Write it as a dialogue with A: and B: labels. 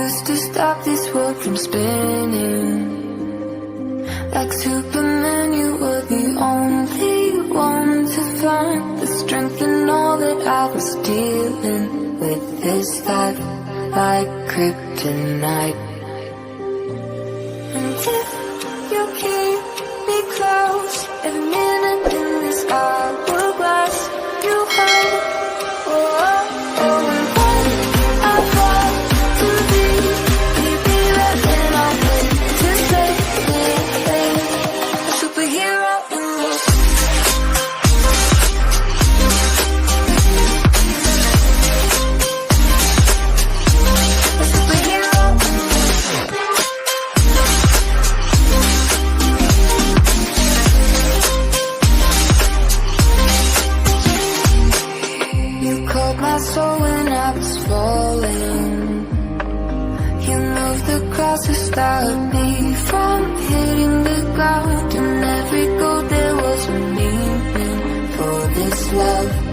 A: used to stop this world from spinning. Like Superman, you were the only one to find the strength in all that I was dealing with. This life like kryptonite. And if you keep me close, every minute in this hourglass you have. Oh, oh, oh, and when I fall to thee, be right when I'm ready to say a superhero in this. A superhero in this. You caught my soul when I was falling. You moved the cross to stop me from hitting the ground. In every goal there was a meaning for this love.